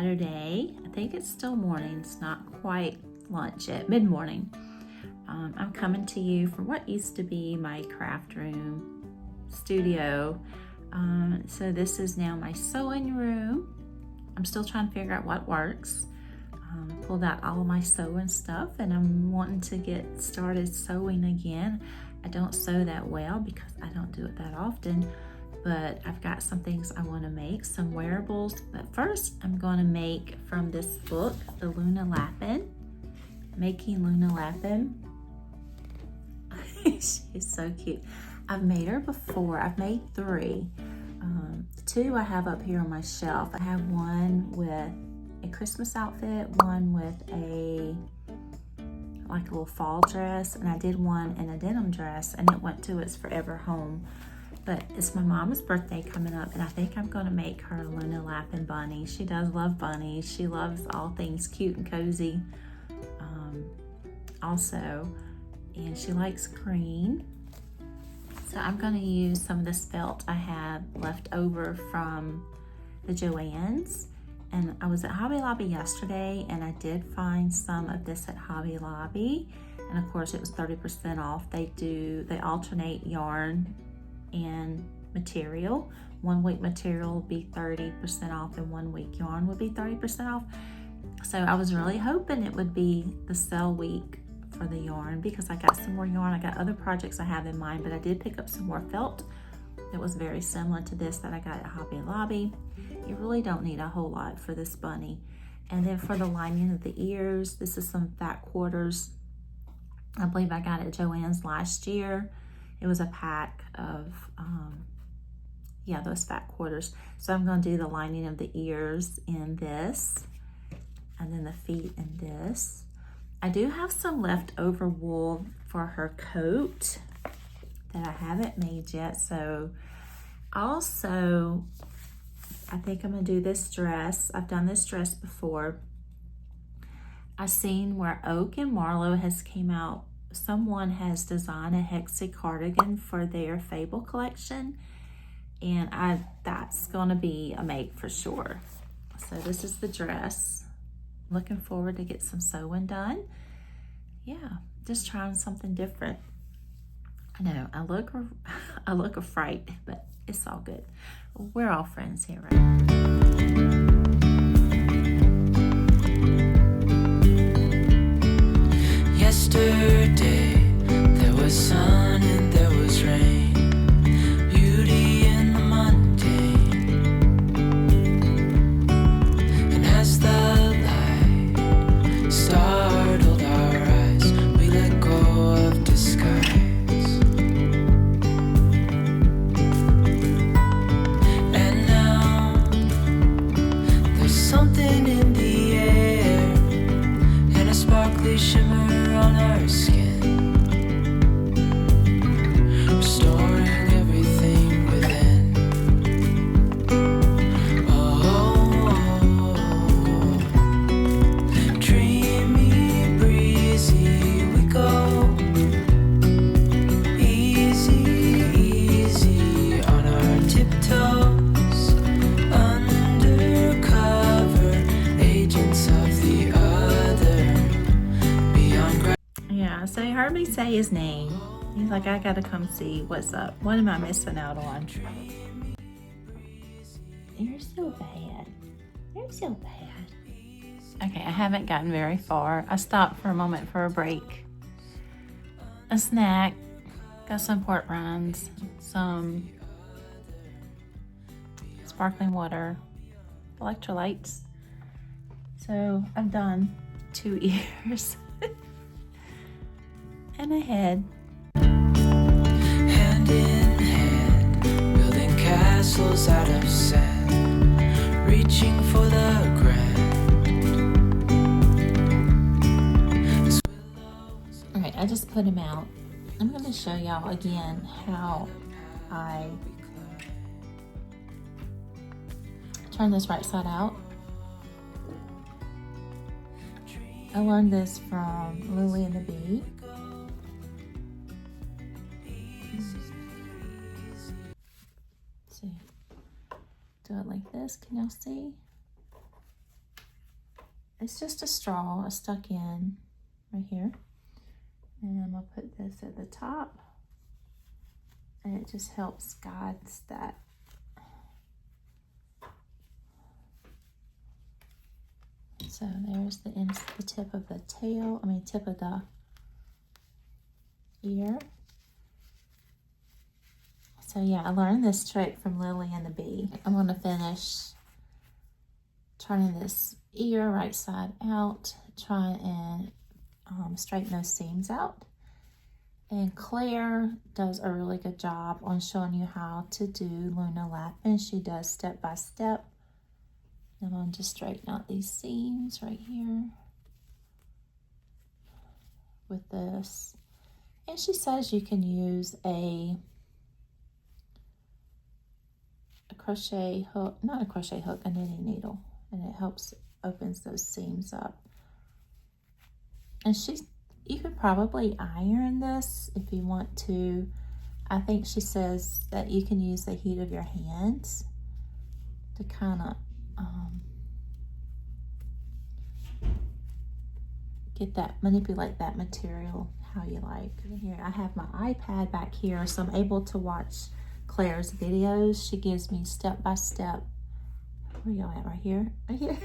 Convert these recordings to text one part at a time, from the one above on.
Saturday. I think it's still morning. It's not quite lunch yet, mid-morning. I'm coming to you from what used to be my craft room studio. So this is now my sewing room. I'm still trying to figure out what works. Pulled out all of my sewing stuff and I'm wanting to get started sewing again. I don't sew that well because I don't do it that often, but I've got some things I want to make, some wearables. But first I'm going to make from this book, the Luna Lapin, Making Luna Lapin. She's so cute. I've made her before. I've made 3. 2 I have up here on my shelf. I have one with a Christmas outfit, one with a little fall dress, and I did one in a denim dress, and it went to its forever home. But it's my mama's birthday coming up, and I think I'm going to make her a Luna Lapin bunny. She does love bunnies. She loves all things cute and cozy also, and she likes green. So I'm going to use some of this felt I had left over from the Joann's. And I was at Hobby Lobby yesterday and I did find some of this at Hobby Lobby. And of course it was 30% off. They alternate yarn and material. 1 week material will be 30% off and 1 week yarn would be 30% off. So I was really hoping it would be the sale week for the yarn because I got some more yarn. I got other projects I have in mind, but I did pick up some more felt that was very similar to this that I got at Hobby Lobby. You really don't need a whole lot for this bunny. And then for the lining of the ears, this is some fat quarters. I believe I got it at Joann's last year. It was a pack of, those fat quarters. So I'm going to do the lining of the ears in this, and then the feet in this. I do have some leftover wool for her coat that I haven't made yet. So also, I think I'm gonna do this dress. I've done this dress before. I've seen where Oak and Marlowe has came out. Someone has designed a Hexi cardigan for their Fable collection. And that's gonna be a make for sure. So this is the dress. Looking forward to get some sewing done. Yeah, just trying something different. I know, I look a fright, but it's all good. We're all friends here, right? Yesterday, there was sun and there was rain, beauty in the mundane. And as the light startled our eyes, we let go of disguise. And now there's something in the air and a sparkly shimmer on our skin, restoring everything within. Oh, dreamy, breezy, we go. Easy, easy on our tiptoes, undercover agents of the other. Yeah, so he heard me say his name. He's like, I gotta come see what's up. What am I missing out on? You're so bad. You're so bad. Okay, I haven't gotten very far. I stopped for a moment for a break. A snack. Got some pork rinds, some sparkling water, electrolytes. So I've done 2 ears. And a head. Hand in hand, building castles out of sand, reaching for the grand. All right, I just put him out. I'm going to show y'all again how I turn this right side out. I learned this from Lily and the Bee. See, do it like this. Can y'all see? it's just a straw stuck in right here. And I'm gonna put this at the top, and it just helps guide that. So there's the tip of the tail, tip of the ear. So yeah, I learned this trick from Lily and the Bee. I'm gonna finish turning this ear right side out, try and straighten those seams out. And Claire does a really good job on showing you how to do Luna Lapin. She does step by step. I'm going to just straighten out these seams right here with this. And she says you can use a crochet hook, not a crochet hook, a knitting needle, and it helps opens those seams up. And you could probably iron this if you want to. I think she says that you can use the heat of your hands to kind of manipulate that material how you like. Here I have my iPad back here, so I'm able to watch Claire's videos. She gives me step by step. Where y'all at? Right here? Right here.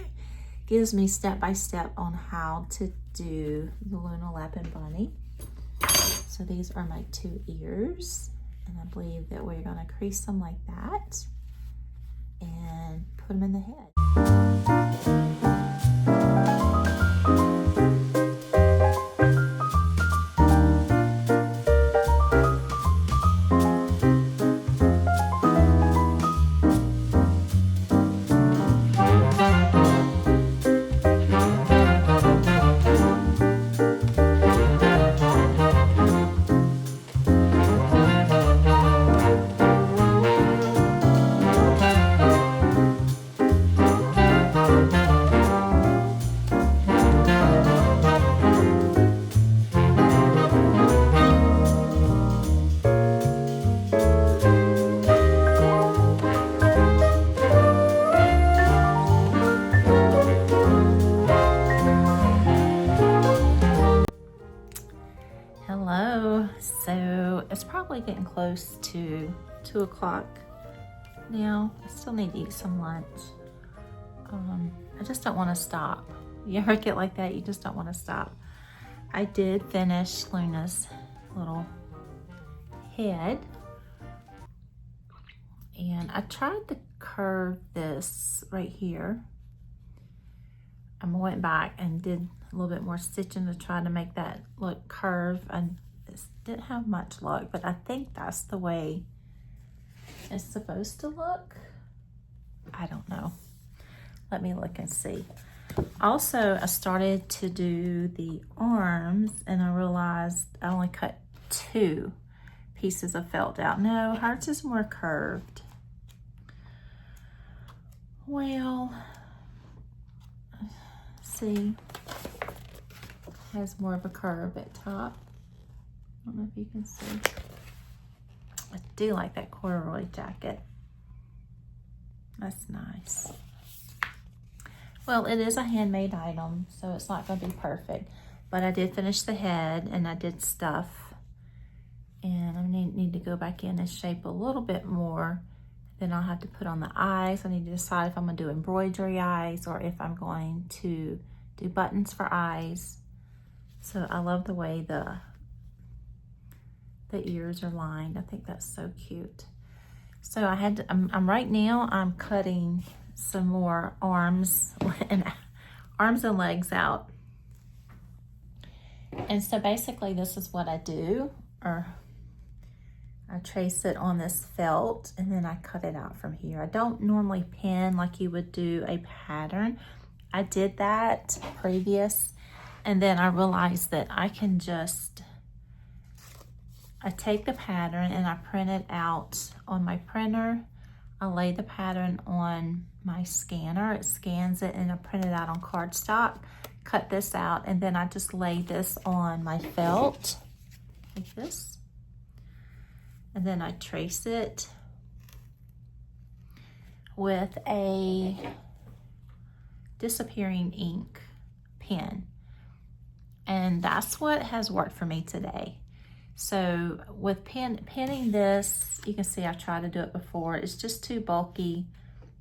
Gives me step by step on how to do the Luna Lapin bunny. So these are my 2 ears, and I believe that we're going to crease them like that and put them in the head. Hello, so it's probably getting close to 2 o'clock now. I still need to eat some lunch. I just don't want to stop. You ever get like that? You just don't want to stop. I did finish Luna's little head, and I tried to curve this right here. I went back and did a little bit more stitching to try to make that look curved, and it didn't have much luck, but I think that's the way it's supposed to look. I don't know. Let me look and see. Also, I started to do the arms, and I realized I only cut 2 pieces of felt out. No, hers is more curved. Well, see, has more of a curve at top. I don't know if you can see. I do like that corduroy jacket. That's nice. Well, it is a handmade item, so it's not going to be perfect, but I did finish the head, and I did stuff, and I need to go back in and shape a little bit more. Then I'll have to put on the eyes. I need to decide if I'm going to do embroidery eyes or if I'm going to do buttons for eyes. So I love the way the ears are lined. I think that's so cute. So I'm right now I'm cutting some more arms and legs out. And so basically this is what I do, or I trace it on this felt and then I cut it out from here. I don't normally pin like you would do a pattern. I did that previous, and then I realized that I can just, I take the pattern and I print it out on my printer. I lay the pattern on my scanner. It scans it, and I print it out on cardstock. Cut this out, and then I just lay this on my felt like this. And then I trace it with a disappearing ink. pin. And that's what has worked for me today. So with pinning this, you can see I tried to do it before. It's just too bulky.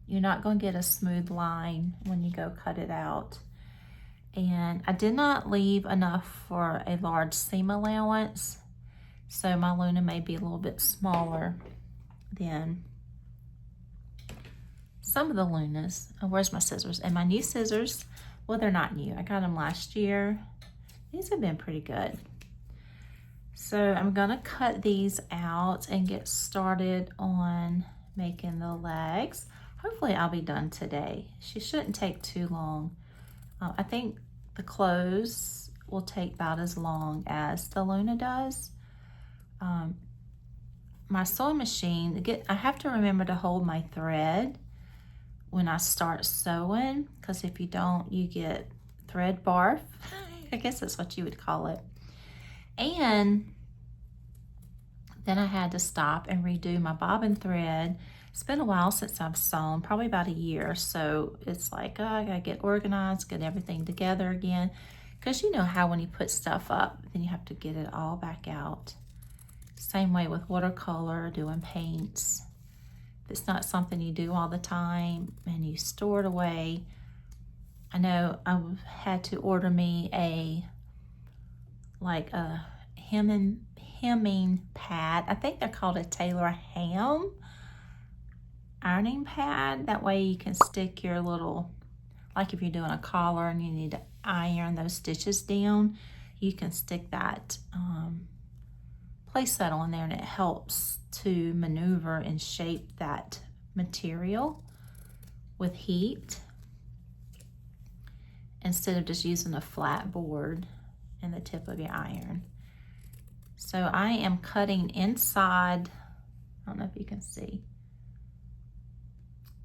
You're not going to get a smooth line when you go cut it out. And I did not leave enough for a large seam allowance. So my Luna may be a little bit smaller than some of the Lunas. Oh, where's my scissors? And my new scissors, well, they're not new. I got them last year. These have been pretty good. So I'm gonna cut these out and get started on making the legs. Hopefully I'll be done today. She shouldn't take too long. I think the clothes will take about as long as the Luna does. My sewing machine, I have to remember to hold my thread when I start sewing, because if you don't, you get thread barf. I guess that's what you would call it. And then I had to stop and redo my bobbin thread. It's been a while since I've sewn, probably about a year. So it's like, oh, I gotta get organized, get everything together again. Because you know how when you put stuff up, then you have to get it all back out. Same way with watercolor, doing paints. If it's not something you do all the time and you store it away. I know I had to order me a hemming pad. I think they're called a Taylor Ham ironing pad. That way you can stick your little, like if you're doing a collar and you need to iron those stitches down, you can stick that, place that on there, and it helps to maneuver and shape that material with heat instead of just using a flat board and the tip of your iron. So I am cutting inside, I don't know if you can see,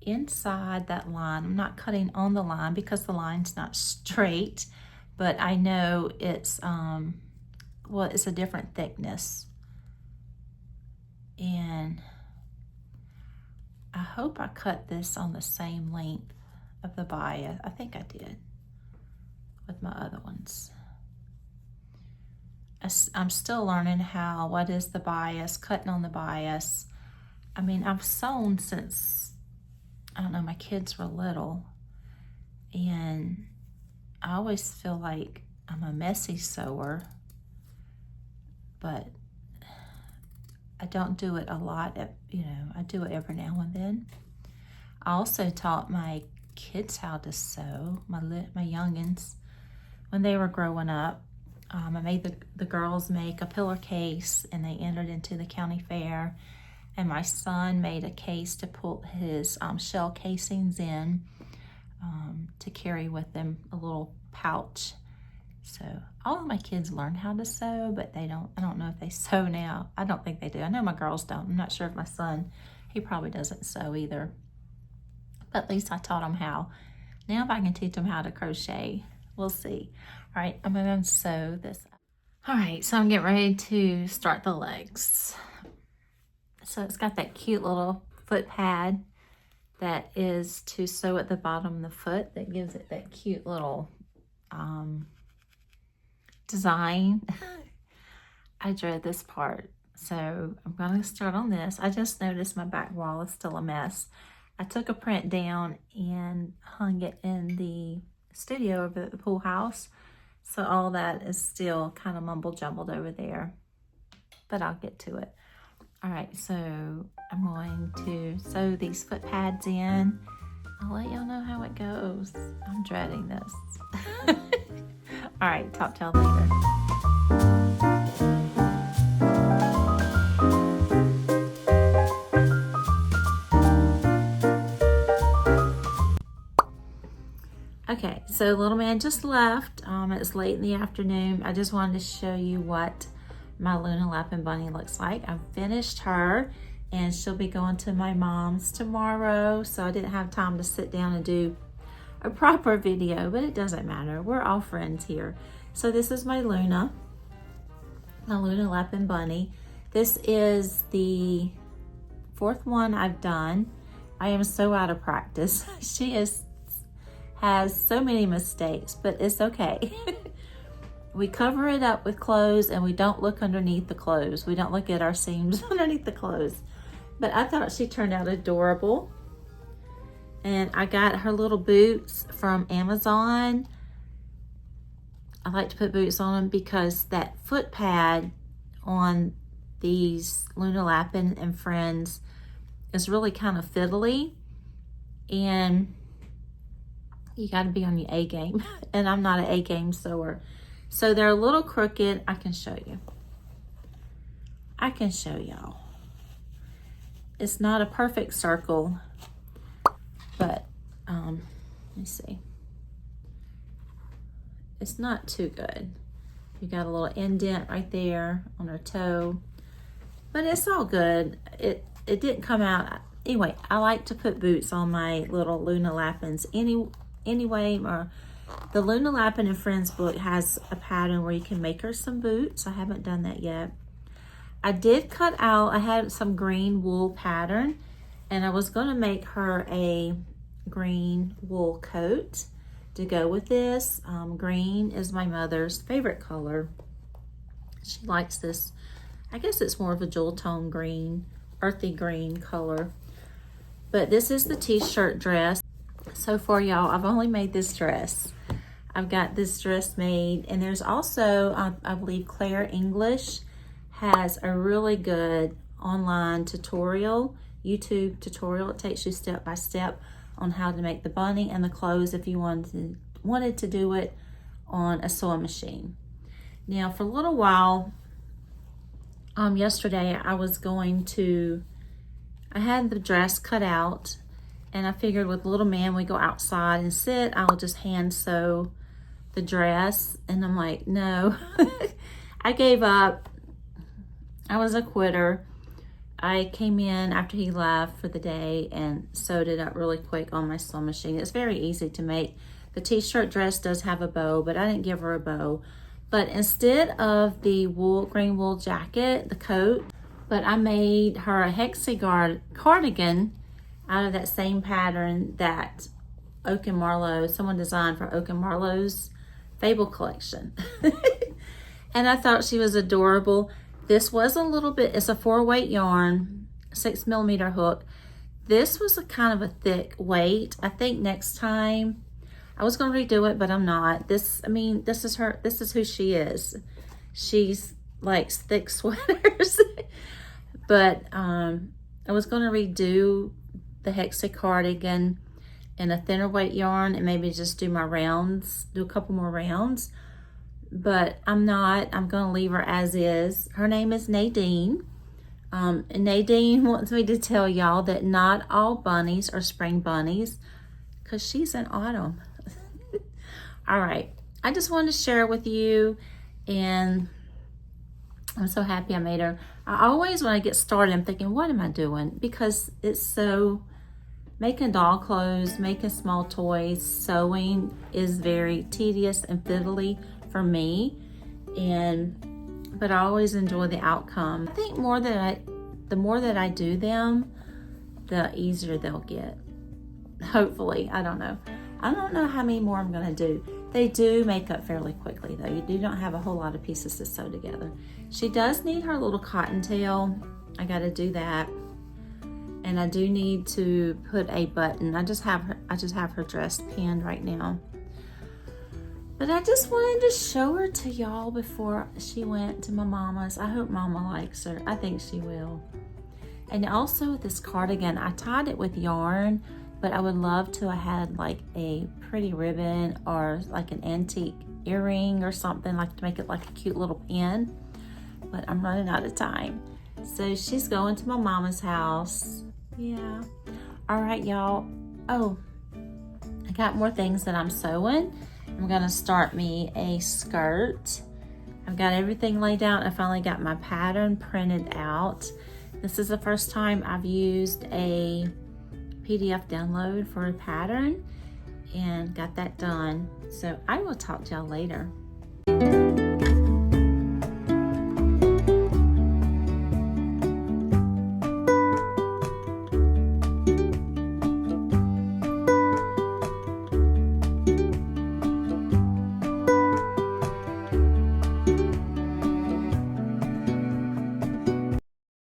inside that line. I'm not cutting on the line because the line's not straight, but I know it's, well, it's a different thickness. And I hope I cut this on the same length of the bias. I think I did with my other ones. I'm still learning what is the bias, cutting on the bias. I mean, I've sewn since, I don't know, my kids were little. And I always feel like I'm a messy sewer, but I don't do it a lot. I do it every now and then. I also taught my kids how to sew, my youngins, when they were growing up. I made the girls make a pillowcase, and they entered into the county fair. And my son made a case to put his shell casings in, to carry with them, a little pouch. So all of my kids learned how to sew, but I don't know if they sew now. I don't think they do. I know my girls don't. I'm not sure if my son, he probably doesn't sew either. But at least I taught him how. Now if I can teach them how to crochet, we'll see. All right, I'm going to sew this up. All right, so I'm getting ready to start the legs. So it's got that cute little foot pad that is to sew at the bottom of the foot that gives it that cute little design. I dread this part. So I'm going to start on this. I just noticed my back wall is still a mess. I took a print down and hung it in the studio over at the pool house. So all that is still kind of mumble jumbled over there, but I'll get to it. All right, so I'm going to sew these foot pads in. I'll let y'all know how it goes. I'm dreading this. All right, talk to y'all later. Okay, so little man just left. It's late in the afternoon. I just wanted to show you what my Luna Lapin bunny looks like. I've finished her, and she'll be going to my mom's tomorrow, so I didn't have time to sit down and do a proper video, but it doesn't matter. We're all friends here. So this is my Luna Lapin bunny. This is the 4th one I've done. I am so out of practice. She is has so many mistakes, but it's okay. We cover it up with clothes and we don't look underneath the clothes. We don't look at our seams underneath the clothes. But I thought she turned out adorable. And I got her little boots from Amazon. I like to put boots on them because that foot pad on these Luna Lapin and Friends is really kind of fiddly. And you got to be on your A game. And I'm not an A game sewer. So they're a little crooked. I can show you. I can show y'all. It's not a perfect circle, but let me see. It's not too good. You got a little indent right there on her toe, but it's all good. It didn't come out. Anyway, I like to put boots on my little Luna Lapins anyway, or the Luna Lapin and Friends book has a pattern where you can make her some boots. I haven't done that yet. I did cut out, I had some green wool pattern, and I was gonna make her a green wool coat to go with this. Green is my mother's favorite color. She likes this, I guess it's more of a jewel tone green, earthy green color. But this is the t-shirt dress. So for y'all, I've only made this dress. I've got this dress made, and there's also, I believe Claire English has a really good online tutorial, YouTube tutorial. It takes you step by step on how to make the bunny and the clothes if you wanted to do it on a sewing machine. Now for a little while, yesterday I had the dress cut out, and I figured with little man, we go outside and sit, I'll just hand sew the dress. And I'm like, no. I gave up. I was a quitter. I came in after he left for the day and sewed it up really quick on my sewing machine. It's very easy to make. The t-shirt dress does have a bow, but I didn't give her a bow. But instead of the green wool jacket, the coat, but I made her a Hexi cardigan out of that same pattern that Oak and Marlowe, someone designed for Oak and Marlowe's Fable collection. And I thought she was adorable. This was a little bit, it's a 4-weight yarn, 6mm hook. This was a kind of a thick weight. I think next time, I was gonna redo it, but I'm not. This is who she is. She's likes thick sweaters. But I was gonna redo the Hexi cardigan in a thinner weight yarn and maybe just do my rounds, do a couple more rounds. But I'm not. I'm gonna leave her as is. Her name is Nadine. And Nadine wants me to tell y'all that not all bunnies are spring bunnies, because she's in autumn. All right, I just wanted to share with you, and I'm so happy I made her. I always, when I get started, I'm thinking, what am I doing? Because it's so, making doll clothes, making small toys, sewing is very tedious and fiddly for me, but I always enjoy the outcome. I think the more that I do them, the easier they'll get. Hopefully, I don't know. I don't know how many more I'm gonna do. They do make up fairly quickly though. You do not have a whole lot of pieces to sew together. She does need her little cottontail. I gotta do that. And I do need to put a button. I just have her dress pinned right now. But I just wanted to show her to y'all before she went to my mama's. I hope mama likes her. I think she will. And also this cardigan, I tied it with yarn, but I would love to have had like a pretty ribbon or like an antique earring or something, like to make it like a cute little pin. But I'm running out of time. So she's going to my mama's house. Yeah. All right, y'all. Oh, I got more things that I'm sewing. I'm gonna start me a skirt. I've got everything laid out. I finally got my pattern printed out. This is the first time I've used a PDF download for a pattern and got that done. So I will talk to y'all later.